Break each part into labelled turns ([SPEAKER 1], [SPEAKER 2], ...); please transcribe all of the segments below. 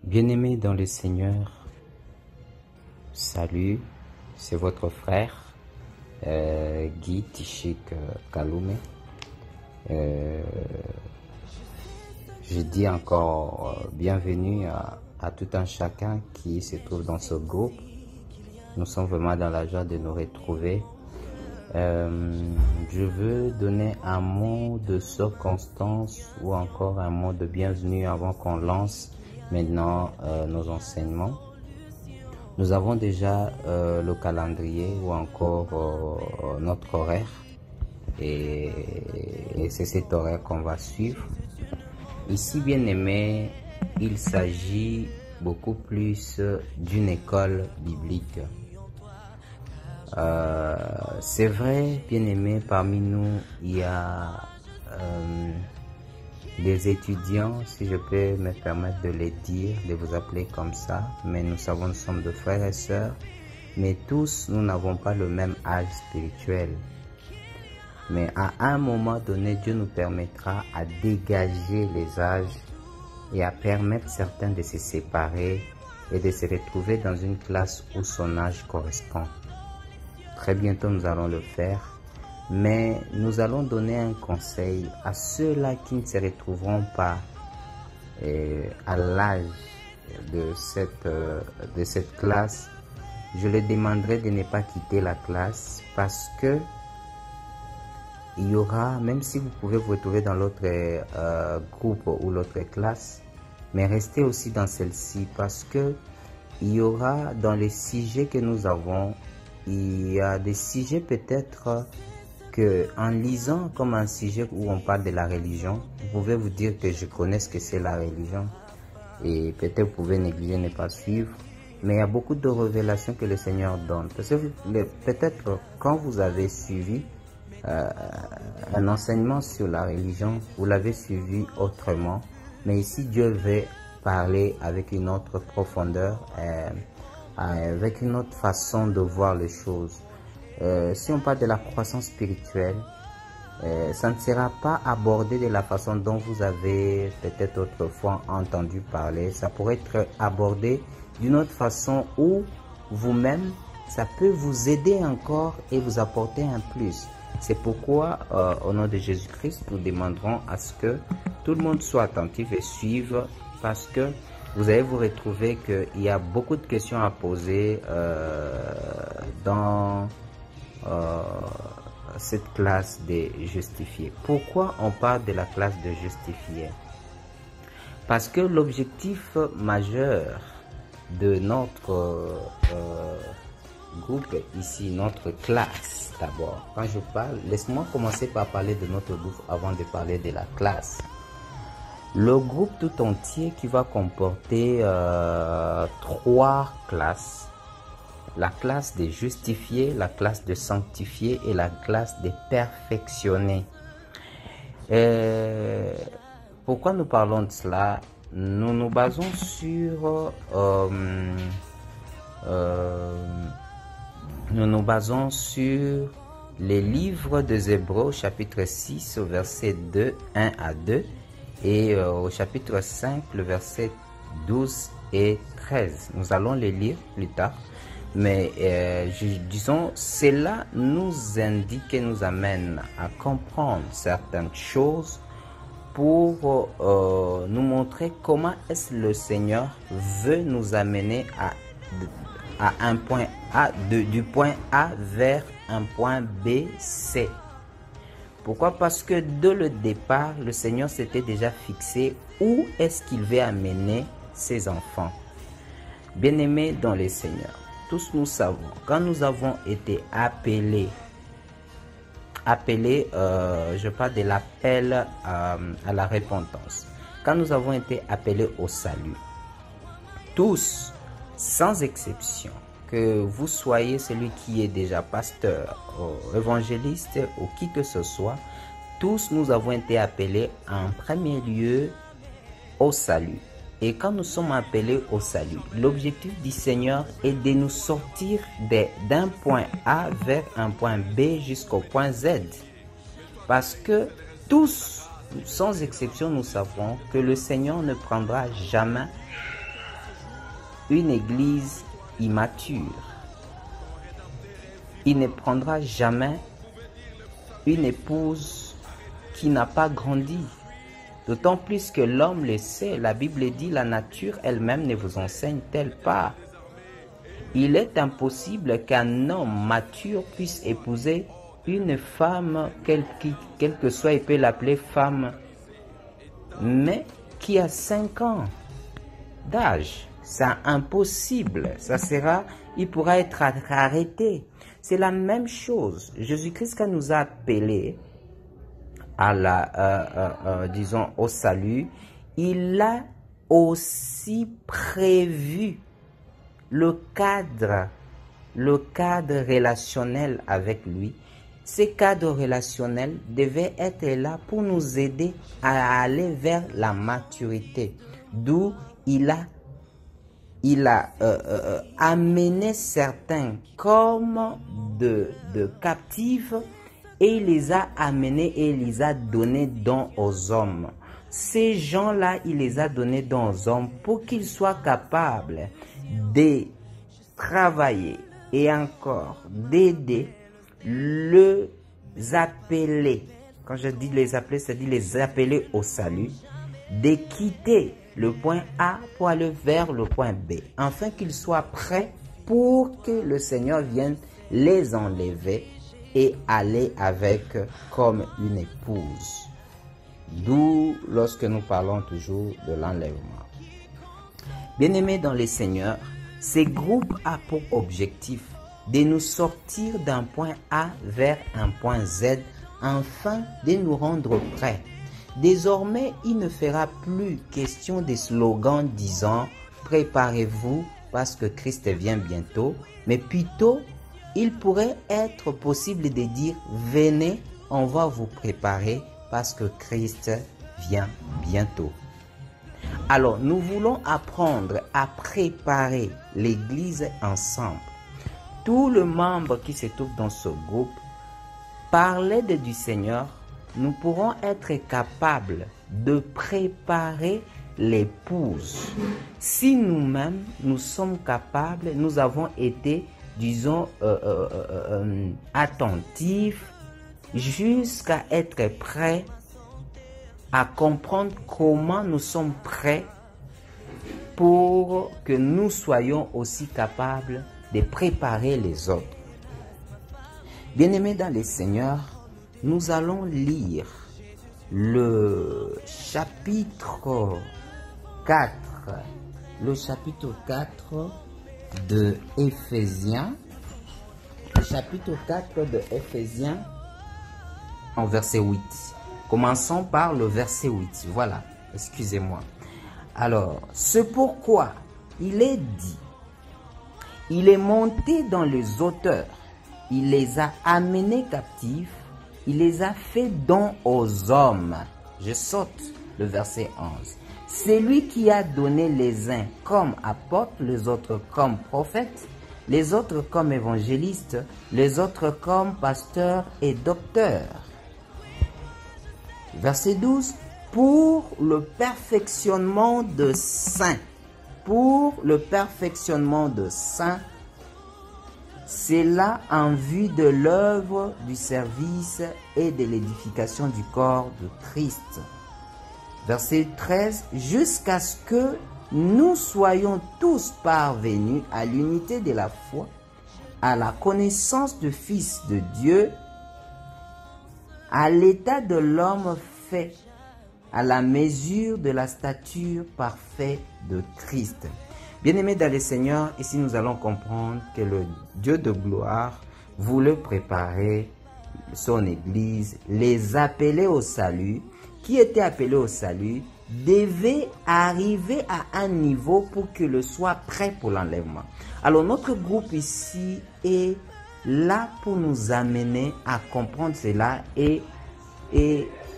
[SPEAKER 1] Bien-aimés dans le Seigneur, salut, c'est votre frère Guy Tichik Kaloume. Je dis encore bienvenue à tout un chacun qui se trouve dans ce groupe. Nous sommes vraiment dans la joie de nous retrouver. Je veux donner un mot de circonstance ou encore un mot de bienvenue avant qu'on lance maintenant nos enseignements. Nous avons déjà le calendrier ou encore notre horaire et c'est cet horaire qu'on va suivre. Ici, bien aimé, il s'agit beaucoup plus d'une école biblique. C'est vrai, bien aimé, parmi nous, il y a des étudiants, si je peux me permettre de les dire, de vous appeler comme ça, mais nous savons, nous sommes de frères et sœurs, mais tous, nous n'avons pas le même âge spirituel. Mais à un moment donné, Dieu nous permettra à dégager les âges et à permettre certains de se séparer et de se retrouver dans une classe où son âge correspond. Très bientôt, nous allons le faire. Mais nous allons donner un conseil à ceux-là qui ne se retrouveront pas à l'âge de cette classe. Je leur demanderai de ne pas quitter la classe parce que il y aura, même si vous pouvez vous retrouver dans l'autre groupe ou l'autre classe, mais restez aussi dans celle-ci parce que il y aura dans les sujets que nous avons, il y a des sujets peut-être que en lisant comme un sujet où on parle de la religion, vous pouvez vous dire que je connais ce que c'est la religion et peut-être vous pouvez négliger, ne pas suivre, mais il y a beaucoup de révélations que le Seigneur donne. Parce que peut-être quand vous avez suivi un enseignement sur la religion, vous l'avez suivi autrement, mais ici Dieu veut parler avec une autre profondeur, avec une autre façon de voir les choses. Si on parle de la croissance spirituelle, ça ne sera pas abordé de la façon dont vous avez peut-être autrefois entendu parler. Ça pourrait être abordé d'une autre façon où vous-même, ça peut vous aider encore et vous apporter un plus. C'est pourquoi, au nom de Jésus-Christ, nous demanderons à ce que tout le monde soit attentif et suive parce que vous allez vous retrouver qu'il y a beaucoup de questions à poser dans cette classe des justifiés. Pourquoi on parle de la classe de justifiés? Parce que l'objectif majeur de notre groupe ici, notre classe d'abord. Quand je parle, laisse-moi commencer par parler de notre groupe avant de parler de la classe. Le groupe tout entier qui va comporter 3 classes. La classe des justifiés, la classe de sanctifiés et la classe des perfectionnés. Pourquoi nous parlons de cela? Nous nous basons sur les livres des Hébreux, chapitre 6, verset 2, 1 à 2, et au chapitre 5, le verset 12 et 13. Nous allons les lire plus tard. Mais disons, cela nous indique et nous amène à comprendre certaines choses pour nous montrer comment est-ce le Seigneur veut nous amener à un point A, du point A vers un point B, C. Pourquoi? Parce que dès le départ, le Seigneur s'était déjà fixé où est-ce qu'il veut amener ses enfants. Bien-aimés dans le Seigneur. Tous nous savons, quand nous avons été appelés, je parle de l'appel à la repentance. Quand nous avons été appelés au salut, tous, sans exception, que vous soyez celui qui est déjà pasteur, évangéliste ou qui que ce soit, tous nous avons été appelés en premier lieu au salut. Et quand nous sommes appelés au salut, l'objectif du Seigneur est de nous sortir d'un point A vers un point B jusqu'au point Z. Parce que tous, sans exception, nous savons que le Seigneur ne prendra jamais une église immature. Il ne prendra jamais une épouse qui n'a pas grandi. D'autant plus que l'homme le sait, la Bible dit, la nature elle-même ne vous enseigne-t-elle pas? Il est impossible qu'un homme mature puisse épouser une femme, quelle que soit, il peut l'appeler femme, mais qui a 5 ans d'âge. C'est impossible. Il pourra être arrêté. C'est la même chose. Jésus-Christ, quand nous a appelés à disons, au salut, il a aussi prévu le cadre relationnel avec lui. Ces cadres relationnels devaient être là pour nous aider à aller vers la maturité. D'où il a amené certains comme de captifs et il les a amenés et il les a donnés dons aux hommes. Ces gens-là, il les a donnés dons aux hommes pour qu'ils soient capables de travailler et encore d'aider les appeler. Quand je dis les appeler, c'est-à-dire les appeler au salut, de quitter le point A pour aller vers le point B, afin qu'ils soient prêts pour que le Seigneur vienne les enlever et aller avec comme une épouse. D'où lorsque nous parlons toujours de l'enlèvement. Bien-aimés dans le Seigneur, ces groupes ont pour objectif de nous sortir d'un point A vers un point Z afin de nous rendre prêts. Désormais, il ne fera plus question des slogans disant « Préparez-vous parce que Christ vient bientôt », mais plutôt, il pourrait être possible de dire « Venez, on va vous préparer parce que Christ vient bientôt ». Alors, nous voulons apprendre à préparer l'Église ensemble. Tout le membre qui se trouve dans ce groupe, par l'aide du Seigneur, nous pourrons être capables de préparer l'épouse. Si nous-mêmes, nous sommes capables, nous avons été, disons, attentifs jusqu'à être prêts à comprendre comment nous sommes prêts pour que nous soyons aussi capables de préparer les autres. Bien-aimés dans le Seigneur, nous allons lire le chapitre 4, de Éphésiens, le chapitre 4 de Éphésiens en verset 8. Commençons par le verset 8. Voilà, excusez-moi. Alors, c'est pourquoi il est dit, il est monté dans les hauteurs, il les a amenés captifs, il les a fait don aux hommes. Je saute le verset 11. C'est lui qui a donné les uns comme apôtres, les autres comme prophètes, les autres comme évangélistes, les autres comme pasteurs et docteurs. Verset 12. Pour le perfectionnement de saints. Pour le perfectionnement de saints. C'est là en vue de l'œuvre du service et de l'édification du corps de Christ. Verset 13. Jusqu'à ce que nous soyons tous parvenus à l'unité de la foi, à la connaissance du Fils de Dieu, à l'état de l'homme fait, à la mesure de la stature parfaite de Christ. Bien-aimés dans le Seigneur, ici nous allons comprendre que le Dieu de gloire voulait préparer son Église, les appeler au salut. Qui était appelé au salut devait arriver à un niveau pour que le soit prêt pour l'enlèvement. Alors notre groupe ici est là pour nous amener à comprendre cela et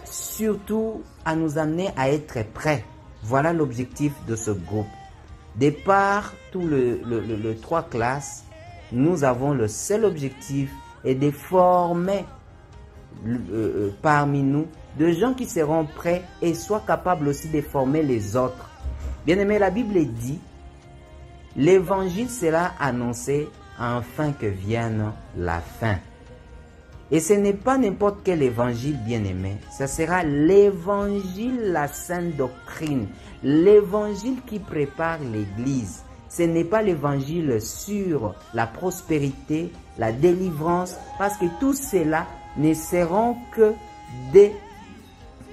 [SPEAKER 1] surtout à nous amener à être prêts. Voilà l'objectif de ce groupe. De par tous les 3 classes, nous avons le seul objectif est de former parmi nous de gens qui seront prêts et soient capables aussi de former les autres. Bien aimé, la Bible dit l'évangile sera annoncé afin que vienne la fin. Et ce n'est pas n'importe quel évangile, bien-aimé. Ce sera l'évangile, la sainte doctrine. L'évangile qui prépare l'Église. Ce n'est pas l'évangile sur la prospérité, la délivrance, parce que tout cela ne seront que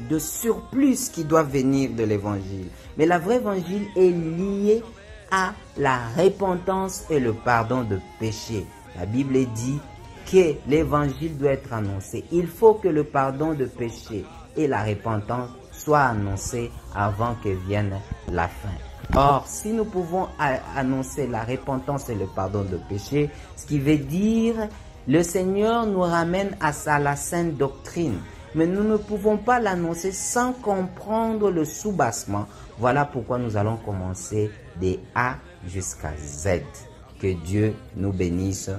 [SPEAKER 1] de surplus qui doivent venir de l'évangile. Mais la vraie évangile est liée à la repentance et le pardon de péché. La Bible dit que l'évangile doit être annoncé. Il faut que le pardon de péché et la repentance soient annoncés avant que vienne la fin. Or, si nous pouvons annoncer la repentance et le pardon de péché, ce qui veut dire le Seigneur nous ramène à la sainte doctrine. Mais nous ne pouvons pas l'annoncer sans comprendre le soubassement. Voilà pourquoi nous allons commencer de A jusqu'à Z. Que Dieu nous bénisse.